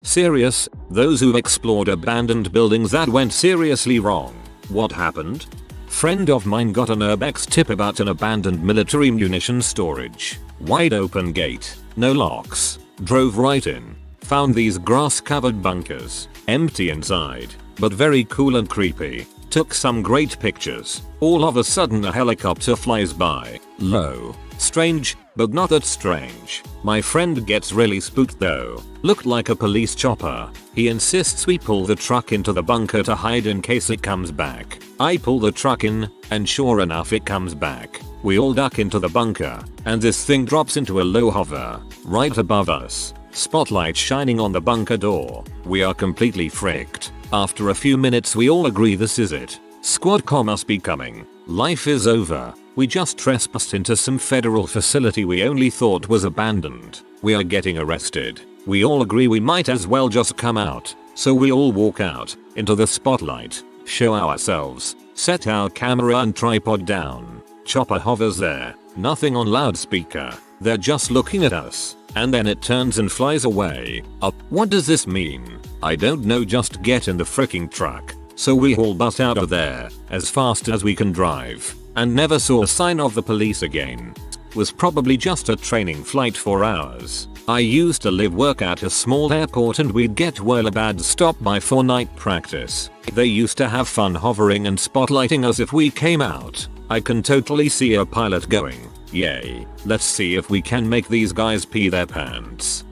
Serious, those who've explored abandoned buildings that went seriously wrong. What happened? Friend of mine got an urbex tip about an abandoned military munition storage. Wide open gate, no locks. Drove right in. Found these grass covered bunkers. Empty inside, but very cool and creepy. Took some great pictures. All of a sudden a helicopter flies by. Low. Strange, but not that strange. My friend gets really spooked though. Looked like a police chopper. He insists we pull the truck into the bunker to hide in case it comes back. I pull the truck in, and sure enough it comes back. We all duck into the bunker, and this thing drops into a low hover, right above us. Spotlight shining on the bunker door. We are completely fricked. After a few minutes we all agree this is it. Squad car must be coming. Life is over. We just trespassed into some federal facility we only thought was abandoned. We are getting arrested. We all agree we might as well just come out. So we all walk out, into the spotlight, show ourselves, set our camera and tripod down. Chopper hovers there, nothing on loudspeaker. They're just looking at us. And then it turns and flies away. What does this mean? I don't know, just get in the freaking truck. So we all bust out of there, as fast as we can drive. And never saw a sign of the police again. Was probably just a training flight for hours. I used to work at a small airport and we'd get bad stop by for night practice. They used to have fun hovering and spotlighting us if we came out. I can totally see a pilot going, yay, let's see if we can make these guys pee their pants.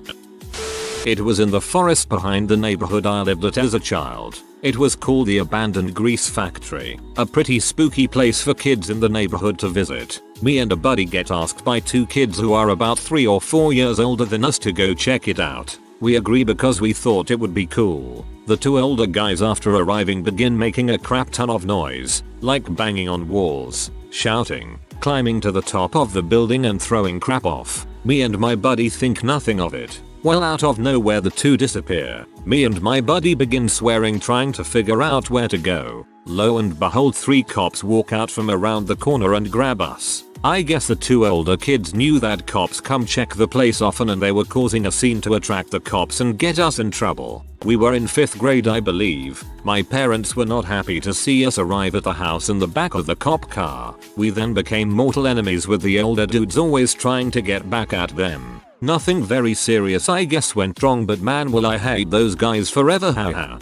It was in the forest behind the neighborhood I lived at as a child. It was called the Abandoned Grease Factory, a pretty spooky place for kids in the neighborhood to visit. Me and a buddy get asked by two kids who are about 3 or 4 years older than us to go check it out. We agree because we thought it would be cool. The two older guys after arriving begin making a crap ton of noise, like banging on walls, shouting, climbing to the top of the building and throwing crap off. Me and my buddy think nothing of it. Well, out of nowhere the two disappear. Me and my buddy begin swearing, trying to figure out where to go. Lo and behold, 3 cops walk out from around the corner and grab us. I guess the 2 older kids knew that cops come check the place often and they were causing a scene to attract the cops and get us in trouble. We were in 5th grade, I believe. My parents were not happy to see us arrive at the house in the back of the cop car. We then became mortal enemies with the older dudes, always trying to get back at them. Nothing very serious I guess went wrong, but man will I hate those guys forever, haha.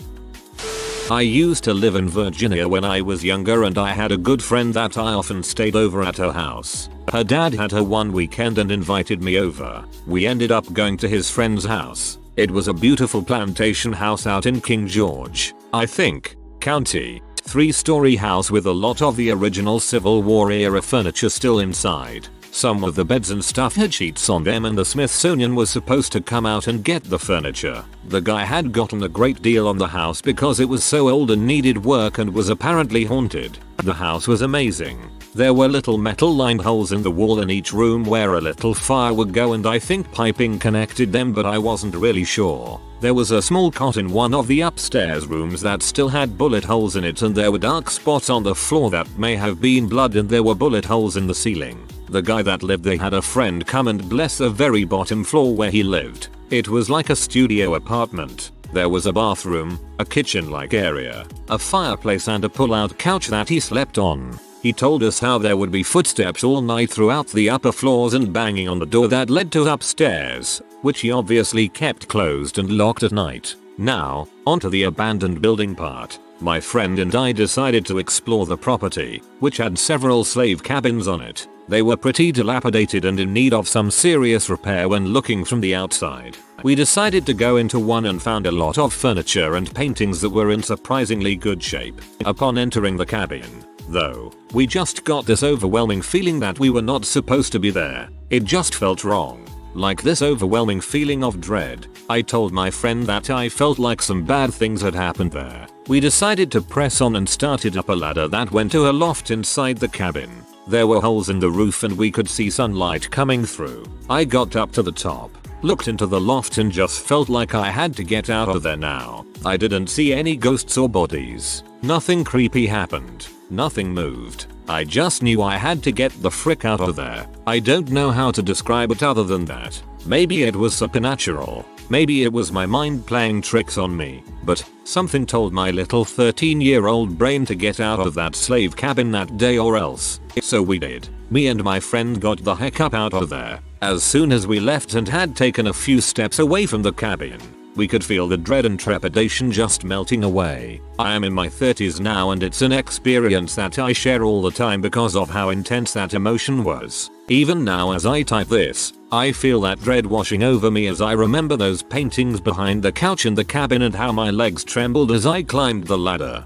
I used to live in Virginia when I was younger and I had a good friend that I often stayed over at her house. Her dad had her one weekend and invited me over. We ended up going to his friend's house. It was a beautiful plantation house out in King George, I think, County. 3-story house with a lot of the original Civil War era furniture still inside. Some of the beds and stuff had sheets on them and the Smithsonian was supposed to come out and get the furniture. The guy had gotten a great deal on the house because it was so old and needed work and was apparently haunted. The house was amazing. There were little metal lined holes in the wall in each room where a little fire would go, and I think piping connected them, but I wasn't really sure. There was a small cot in one of the upstairs rooms that still had bullet holes in it, and there were dark spots on the floor that may have been blood, and there were bullet holes in the ceiling. The guy that lived there had a friend come and bless the very bottom floor where he lived. It was like a studio apartment. There was a bathroom, a kitchen-like area, a fireplace and a pull-out couch that he slept on. He told us how there would be footsteps all night throughout the upper floors and banging on the door that led to upstairs, which he obviously kept closed and locked at night. Now, onto the abandoned building part. My friend and I decided to explore the property, which had several slave cabins on it. They were pretty dilapidated and in need of some serious repair when looking from the outside. We decided to go into one and found a lot of furniture and paintings that were in surprisingly good shape. Upon entering the cabin, though, we just got this overwhelming feeling that we were not supposed to be there. It just felt wrong. Like this overwhelming feeling of dread. I told my friend that I felt like some bad things had happened there. We decided to press on and started up a ladder that went to a loft inside the cabin. There were holes in the roof and we could see sunlight coming through. I got up to the top, looked into the loft and just felt like I had to get out of there now. I didn't see any ghosts or bodies. Nothing creepy happened. Nothing moved. I just knew I had to get the frick out of there. I don't know how to describe it other than that. Maybe it was supernatural. Maybe it was my mind playing tricks on me, but something told my little 13-year-old brain to get out of that slave cabin that day or else. So we did. Me and my friend got the heck up out of there. As soon as we left and had taken a few steps away from the cabin, we could feel the dread and trepidation just melting away. I am in my 30s now and it's an experience that I share all the time because of how intense that emotion was. Even now as I type this, I feel that dread washing over me as I remember those paintings behind the couch in the cabin and how my legs trembled as I climbed the ladder.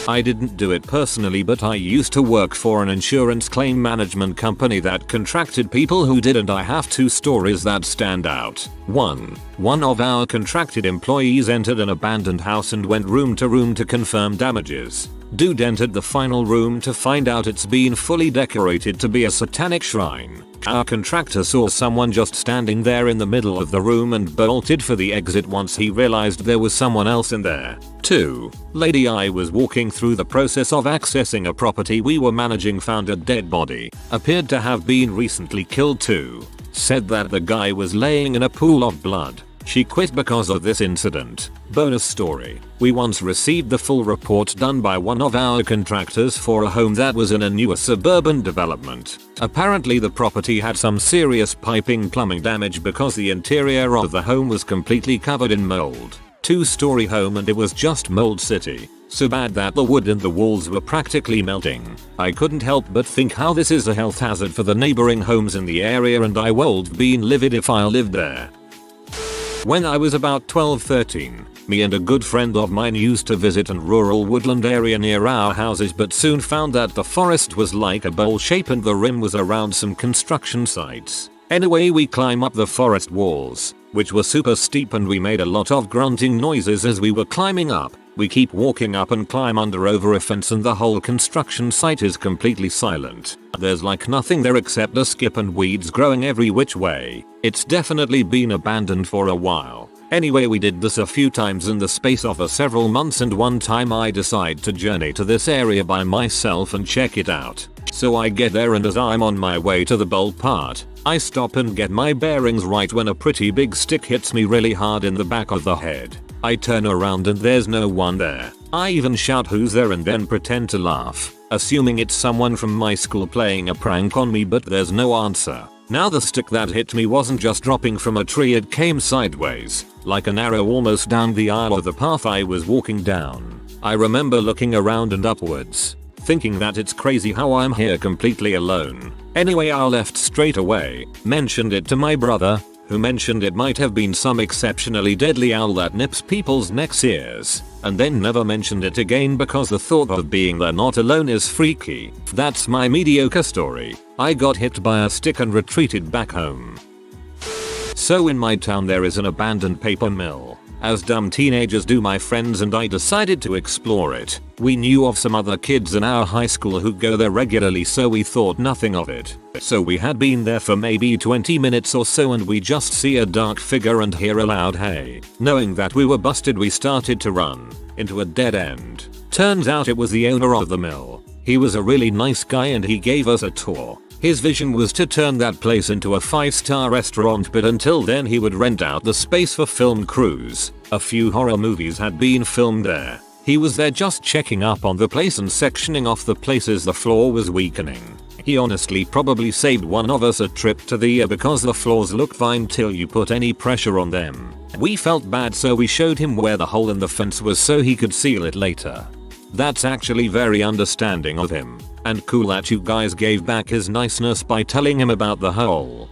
I didn't do it personally, but I used to work for an insurance claim management company that contracted people who did, and I have two stories that stand out. One of our contracted employees entered an abandoned house and went room to room to confirm damages. Dude entered the final room to find out it's been fully decorated to be a satanic shrine. Our contractor saw someone just standing there in the middle of the room and bolted for the exit once he realized there was someone else in there. 2. Lady I was walking through the process of accessing a property we were managing, found a dead body. Appeared to have been recently killed too. Said that the guy was laying in a pool of blood. She quit because of this incident. Bonus story. We once received the full report done by one of our contractors for a home that was in a newer suburban development. Apparently the property had some serious piping plumbing damage because the interior of the home was completely covered in mold. 2-story home and it was just mold city. So bad that the wood in the walls were practically melting. I couldn't help but think how this is a health hazard for the neighboring homes in the area, and I would been livid if I lived there. When I was about 12-13, me and a good friend of mine used to visit a rural woodland area near our houses, but soon found that the forest was like a bowl shape and the rim was around some construction sites. Anyway, we climb up the forest walls, which were super steep, and we made a lot of grunting noises as we were climbing up. We keep walking up and climb under over a fence and the whole construction site is completely silent. There's like nothing there except a skip and weeds growing every which way. It's definitely been abandoned for a while. Anyway, we did this a few times in the space of several months, and one time I decide to journey to this area by myself and check it out. So I get there, and as I'm on my way to the bold part, I stop and get my bearings right when a pretty big stick hits me really hard in the back of the head. I turn around and there's no one there. I even shout who's there and then pretend to laugh, assuming it's someone from my school playing a prank on me, but there's no answer. Now the stick that hit me wasn't just dropping from a tree, it came sideways, like an arrow almost down the aisle of the path I was walking down. I remember looking around and upwards, thinking that it's crazy how I'm here completely alone. Anyway, I left straight away, mentioned it to my brother, who mentioned it might have been some exceptionally deadly owl that nips people's necks ears, and then never mentioned it again because the thought of being there not alone is freaky. That's my mediocre story. I got hit by a stick and retreated back home. So in my town there is an abandoned paper mill. As dumb teenagers do, my friends and I decided to explore it. We knew of some other kids in our high school who go there regularly, so we thought nothing of it. So we had been there for maybe 20 minutes or so, and we just see a dark figure and hear a loud hey. Knowing that we were busted, we started to run into a dead end. Turns out it was the owner of the mill. He was a really nice guy and he gave us a tour. His vision was to turn that place into a 5-star restaurant, but until then he would rent out the space for film crews. A few horror movies had been filmed there. He was there just checking up on the place and sectioning off the places the floor was weakening. He honestly probably saved one of us a trip to the ER because the floors look fine till you put any pressure on them. We felt bad, so we showed him where the hole in the fence was so he could seal it later. That's actually very understanding of him. And cool that you guys gave back his niceness by telling him about the hole.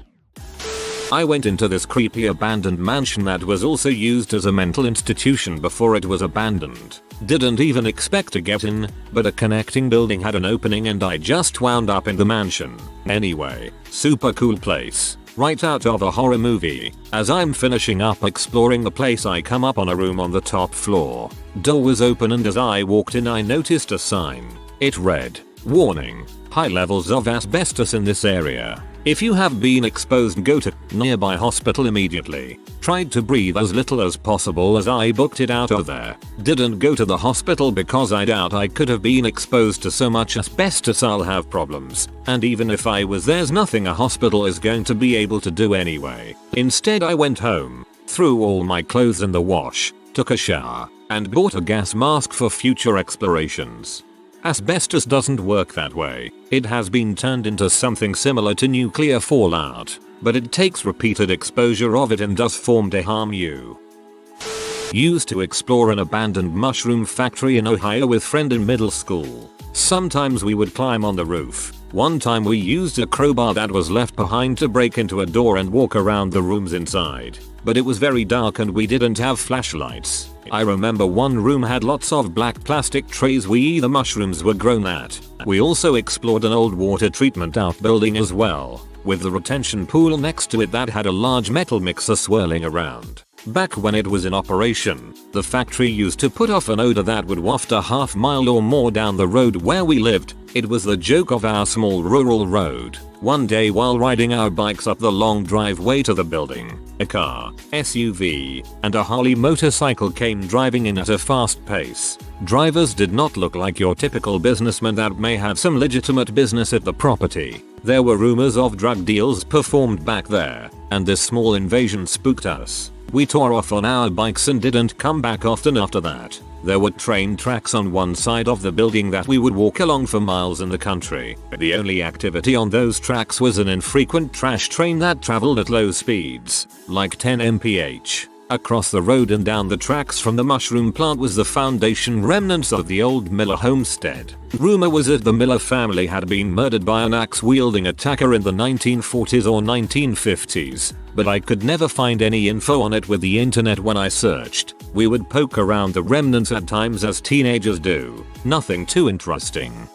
I went into this creepy abandoned mansion that was also used as a mental institution before it was abandoned. Didn't even expect to get in, but a connecting building had an opening and I just wound up in the mansion. Anyway, super cool place. Right out of a horror movie. As I'm finishing up exploring the place, I come up on a room on the top floor. Door was open and as I walked in I noticed a sign. It read, "Warning, high levels of asbestos in this area. If you have been exposed, go to nearby hospital immediately." Tried to breathe as little as possible as I booked it out of there. Didn't go to the hospital because I doubt I could have been exposed to so much asbestos I'll have problems. And even if I was, there's nothing a hospital is going to be able to do anyway. Instead I went home, threw all my clothes in the wash, took a shower, and bought a gas mask for future explorations. Asbestos doesn't work that way. It has been turned into something similar to nuclear fallout, but it takes repeated exposure of it and does form to harm you. Used to explore an abandoned mushroom factory in Ohio with friend in middle school. Sometimes we would climb on the roof. One time we used a crowbar that was left behind to break into a door and walk around the rooms inside. But it was very dark and we didn't have flashlights. I remember one room had lots of black plastic trays the mushrooms were grown at. We also explored an old water treatment outbuilding as well, with the retention pool next to it that had a large metal mixer swirling around. Back when it was in operation, the factory used to put off an odor that would waft a half mile or more down the road where we lived. It was the joke of our small rural road. One day while riding our bikes up the long driveway to the building, a car, SUV, and a Harley motorcycle came driving in at a fast pace. Drivers did not look like your typical businessmen that may have some legitimate business at the property. There were rumors of drug deals performed back there, and this small invasion spooked us. We tore off on our bikes and didn't come back often after that. There were train tracks on one side of the building that we would walk along for miles in the country. The only activity on those tracks was an infrequent trash train that traveled at low speeds, like 10 mph. Across the road and down the tracks from the mushroom plant was the foundation remnants of the old Miller homestead. Rumor was that the Miller family had been murdered by an axe-wielding attacker in the 1940s or 1950s, but I could never find any info on it with the internet when I searched. We would poke around the remnants at times as teenagers do. Nothing too interesting.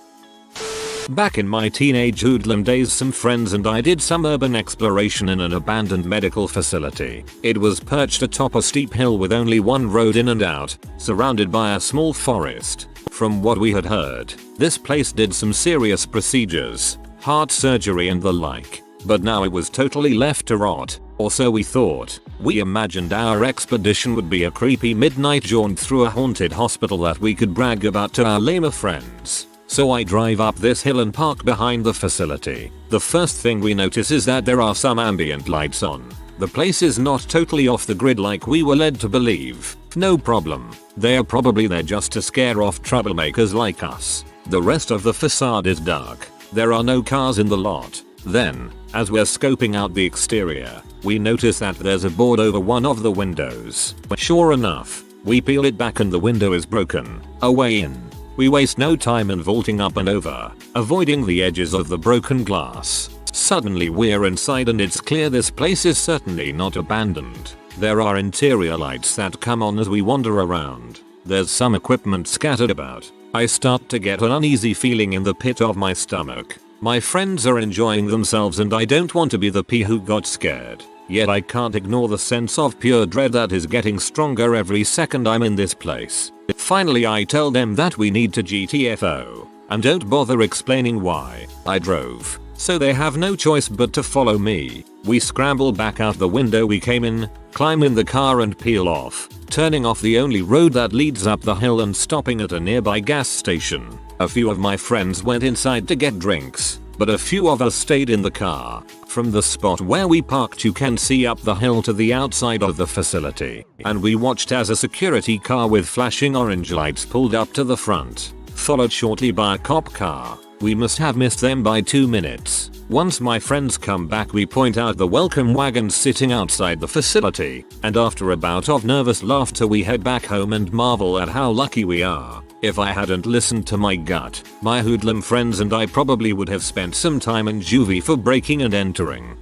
Back in my teenage hoodlum days, some friends and I did some urban exploration in an abandoned medical facility. It was perched atop a steep hill with only one road in and out, surrounded by a small forest. From what we had heard, this place did some serious procedures, heart surgery and the like, but now it was totally left to rot, or so we thought. We imagined our expedition would be a creepy midnight jaunt through a haunted hospital that we could brag about to our lamer friends. So I drive up this hill and park behind the facility. The first thing we notice is that there are some ambient lights on. The place is not totally off the grid like we were led to believe. No problem. They are probably there just to scare off troublemakers like us. The rest of the facade is dark. There are no cars in the lot. Then, as we're scoping out the exterior, we notice that there's a board over one of the windows. Sure enough, we peel it back and the window is broken. A way in. We waste no time in vaulting up and over, avoiding the edges of the broken glass. Suddenly we're inside and it's clear this place is certainly not abandoned. There are interior lights that come on as we wander around. There's some equipment scattered about. I start to get an uneasy feeling in the pit of my stomach. My friends are enjoying themselves and I don't want to be the P who got scared. Yet I can't ignore the sense of pure dread that is getting stronger every second I'm in this place. Finally I tell them that we need to GTFO, and don't bother explaining why. I drove, so they have no choice but to follow me. We scramble back out the window we came in, climb in the car and peel off, turning off the only road that leads up the hill and stopping at a nearby gas station. A few of my friends went inside to get drinks, but a few of us stayed in the car. From the spot where we parked you can see up the hill to the outside of the facility, and we watched as a security car with flashing orange lights pulled up to the front, followed shortly by a cop car. We must have missed them by 2 minutes. Once my friends come back we point out the welcome wagons sitting outside the facility, and after a bout of nervous laughter we head back home and marvel at how lucky we are. If I hadn't listened to my gut, my hoodlum friends and I probably would have spent some time in juvie for breaking and entering.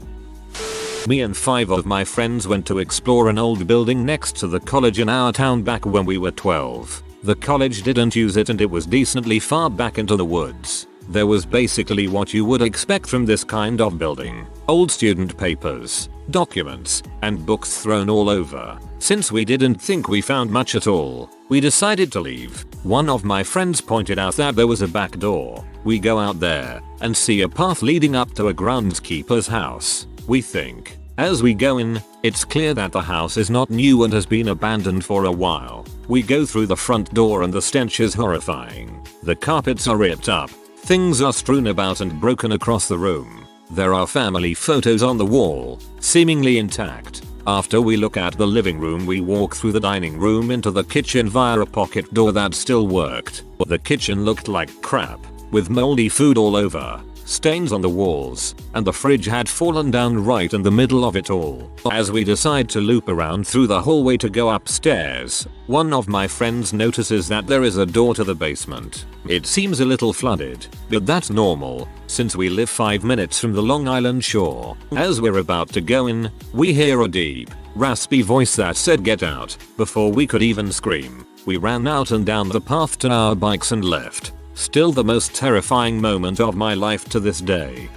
Me and 5 of my friends went to explore an old building next to the college in our town back when we were 12. The college didn't use it and it was decently far back into the woods. There was basically what you would expect from this kind of building. Old student papers, documents, and books thrown all over. Since we didn't think we found much at all, we decided to leave. One of my friends pointed out that there was a back door. We go out there and see a path leading up to a groundskeeper's house. We think. As we go in, it's clear that the house is not new and has been abandoned for a while. We go through the front door and the stench is horrifying. The carpets are ripped up. Things are strewn about and broken across the room. There are family photos on the wall, seemingly intact. After we look at the living room, we walk through the dining room into the kitchen via a pocket door that still worked. The kitchen looked like crap, with moldy food all over, stains on the walls, and the fridge had fallen down right in the middle of it all. As we decide to loop around through the hallway to go upstairs, one of my friends notices that there is a door to the basement. It seems a little flooded, but that's normal, since we live 5 minutes from the Long Island shore. As we're about to go in, we hear a deep, raspy voice that said "get out." Before we could even scream, we ran out and down the path to our bikes and left. Still the most terrifying moment of my life to this day.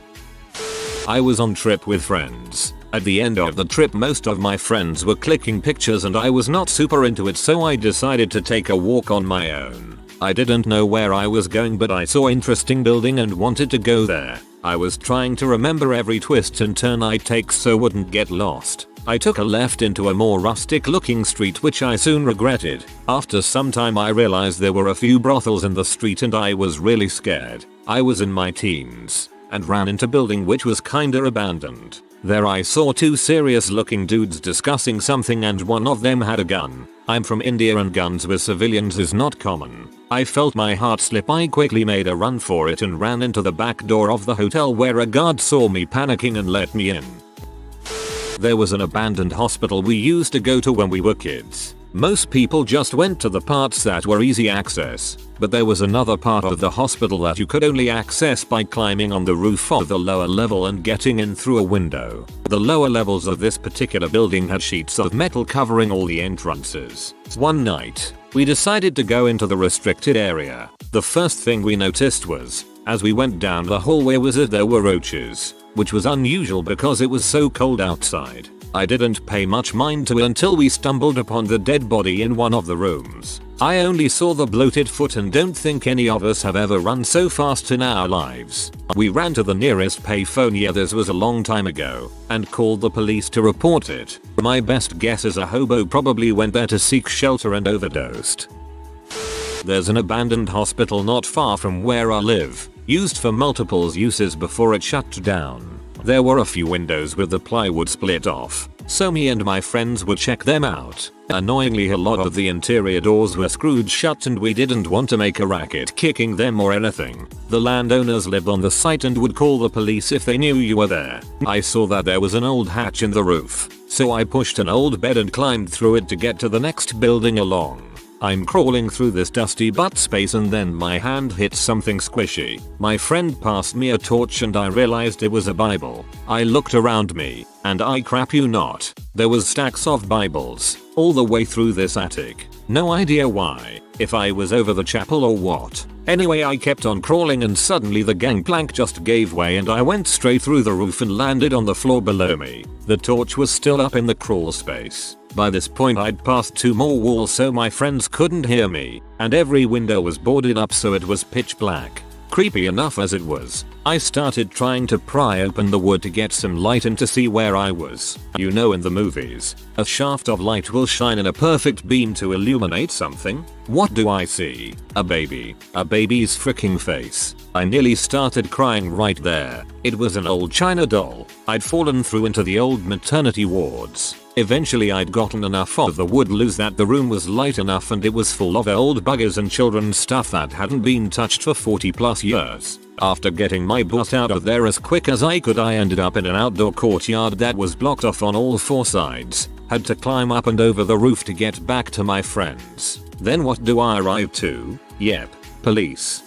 I was on trip with friends. At the end of the trip, most of my friends were clicking pictures and I was not super into it, so I decided to take a walk on my own. I didn't know where I was going, but I saw an interesting building and wanted to go there. I was trying to remember every twist and turn I take so wouldn't get lost. I took a left into a more rustic looking street, which I soon regretted. After some time I realized there were a few brothels in the street and I was really scared. I was in my teens and ran into a building which was kinda abandoned. There I saw two serious looking dudes discussing something and one of them had a gun. I'm from India and guns with civilians is not common. I felt my heart slip. I quickly made a run for it and ran into the back door of the hotel, where a guard saw me panicking and let me in. There was an abandoned hospital we used to go to when we were kids. Most people just went to the parts that were easy access, but there was another part of the hospital that you could only access by climbing on the roof of the lower level and getting in through a window. The lower levels of this particular building had sheets of metal covering all the entrances. One night, we decided to go into the restricted area. The first thing we noticed was, as we went down the hallway, was that there were roaches, which was unusual because it was so cold outside. I didn't pay much mind to it until we stumbled upon the dead body in one of the rooms. I only saw the bloated foot and don't think any of us have ever run so fast in our lives. We ran to the nearest payphone, yeah this was a long time ago, and called the police to report it. My best guess is a hobo probably went there to seek shelter and overdosed. There's an abandoned hospital not far from where I live, used for multiple uses before it shut down. There were a few windows with the plywood split off, so me and my friends would check them out. Annoyingly, a lot of the interior doors were screwed shut and we didn't want to make a racket kicking them or anything. The landowners lived on the site and would call the police if they knew you were there. I saw that there was an old hatch in the roof, so I pushed an old bed and climbed through it to get to the next building along. I'm crawling through this dusty butt space and then my hand hits something squishy. My friend passed me a torch and I realized it was a Bible. I looked around me, and I crap you not, there was stacks of Bibles all the way through this attic. No idea why, if I was over the chapel or what. Anyway, I kept on crawling and suddenly the gangplank just gave way and I went straight through the roof and landed on the floor below me. The torch was still up in the crawl space. By this point I'd passed 2 more walls so my friends couldn't hear me, and every window was boarded up so it was pitch black. Creepy enough as it was, I started trying to pry open the wood to get some light and to see where I was. You know, in the movies, a shaft of light will shine in a perfect beam to illuminate something. What do I see? A baby. A baby's freaking face. I nearly started crying right there. It was an old China doll. I'd fallen through into the old maternity wards. Eventually I'd gotten enough of the wood loose that the room was light enough and it was full of old buggers and children's stuff that hadn't been touched for 40+ years. After getting my butt out of there as quick as I could, I ended up in an outdoor courtyard that was blocked off on all 4 sides. Had to climb up and over the roof to get back to my friends. Then what do I arrive to? Yep, police.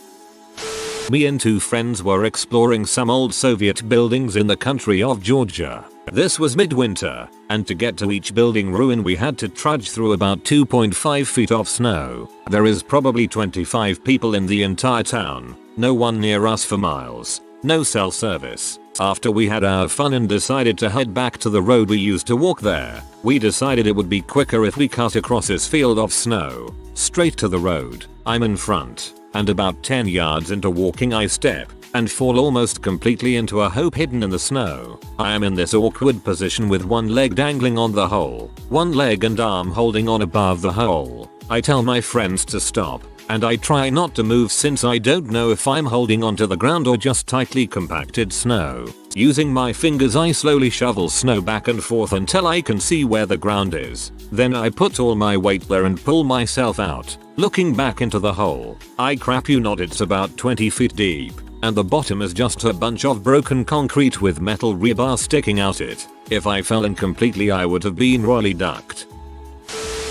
Me and 2 friends were exploring some old Soviet buildings in the country of Georgia. This was midwinter, and to get to each building ruin we had to trudge through about 2.5 feet of snow. There is probably 25 people in the entire town, no one near us for miles, no cell service. After we had our fun and decided to head back to the road we used to walk there, we decided it would be quicker if we cut across this field of snow, straight to the road. I'm in front, and about 10 yards into walking I step and fall almost completely into a hole hidden in the snow. I am in this awkward position with one leg dangling on the hole, one leg and arm holding on above the hole. I tell my friends to stop, and I try not to move since I don't know if I'm holding onto the ground or just tightly compacted snow. Using my fingers I slowly shovel snow back and forth until I can see where the ground is. Then I put all my weight there and pull myself out. Looking back into the hole, I crap you not, it's about 20 feet deep. And the bottom is just a bunch of broken concrete with metal rebar sticking out it. If I fell in completely I would have been royally ducked.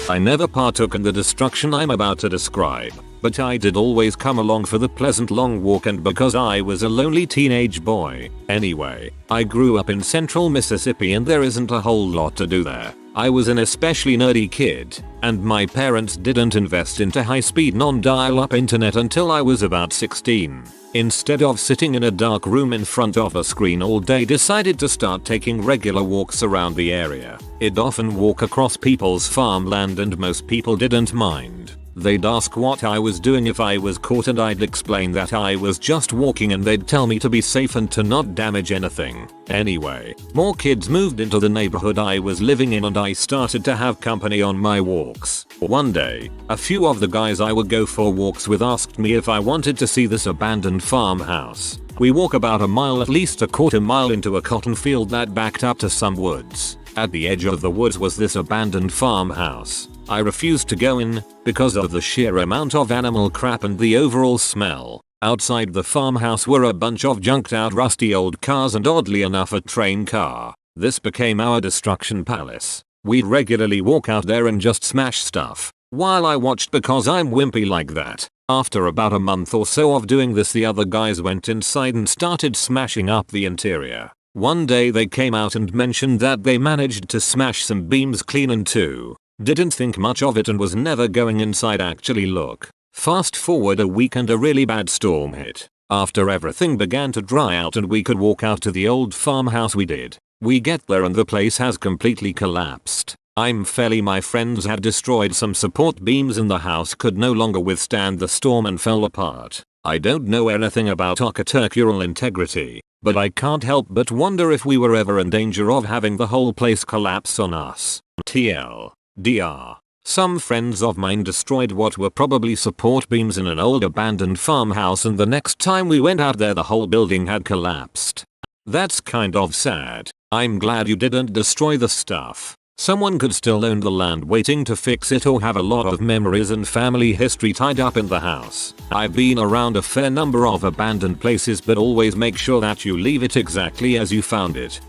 I never partook in the destruction I'm about to describe, but I did always come along for the pleasant long walk, and because I was a lonely teenage boy. Anyway, I grew up in central Mississippi and there isn't a whole lot to do there. I was an especially nerdy kid, and my parents didn't invest into high-speed non-dial-up internet until I was about 16. Instead of sitting in a dark room in front of a screen all day, decided to start taking regular walks around the area. I'd often walk across people's farmland and most people didn't mind. They'd ask what I was doing if I was caught, and I'd explain that I was just walking, and they'd tell me to be safe and to not damage anything. Anyway, more kids moved into the neighborhood I was living in and I started to have company on my walks. One day, a few of the guys I would go for walks with asked me if I wanted to see this abandoned farmhouse. We walk about a mile, at least a quarter mile, into a cotton field that backed up to some woods. At the edge of the woods was this abandoned farmhouse. I refused to go in because of the sheer amount of animal crap and the overall smell. Outside the farmhouse were a bunch of junked out rusty old cars and oddly enough a train car. This became our destruction palace. We'd regularly walk out there and just smash stuff while I watched because I'm wimpy like that. After about a month or so of doing this, the other guys went inside and started smashing up the interior. One day they came out and mentioned that they managed to smash some beams clean and too. Didn't think much of it and was never going inside. Actually, look. Fast forward a week and a really bad storm hit. After everything began to dry out and we could walk out to the old farmhouse, we did. We get there and the place has completely collapsed. My friends had destroyed some support beams and the house could no longer withstand the storm and fell apart. I don't know anything about architectural integrity, but I can't help but wonder if we were ever in danger of having the whole place collapse on us. TLDR. Some friends of mine destroyed what were probably support beams in an old abandoned farmhouse, and the next time we went out there the whole building had collapsed. That's kind of sad. I'm glad you didn't destroy the stuff. Someone could still own the land waiting to fix it or have a lot of memories and family history tied up in the house. I've been around a fair number of abandoned places, but always make sure that you leave it exactly as you found it.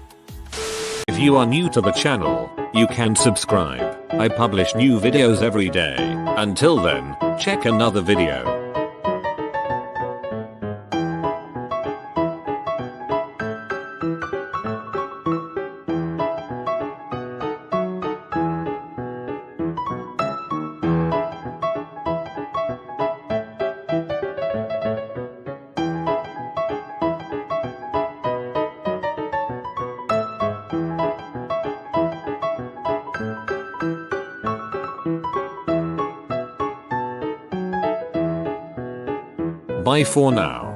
If you are new to the channel, you can subscribe. I publish new videos every day. Until then, check another video. Bye for now.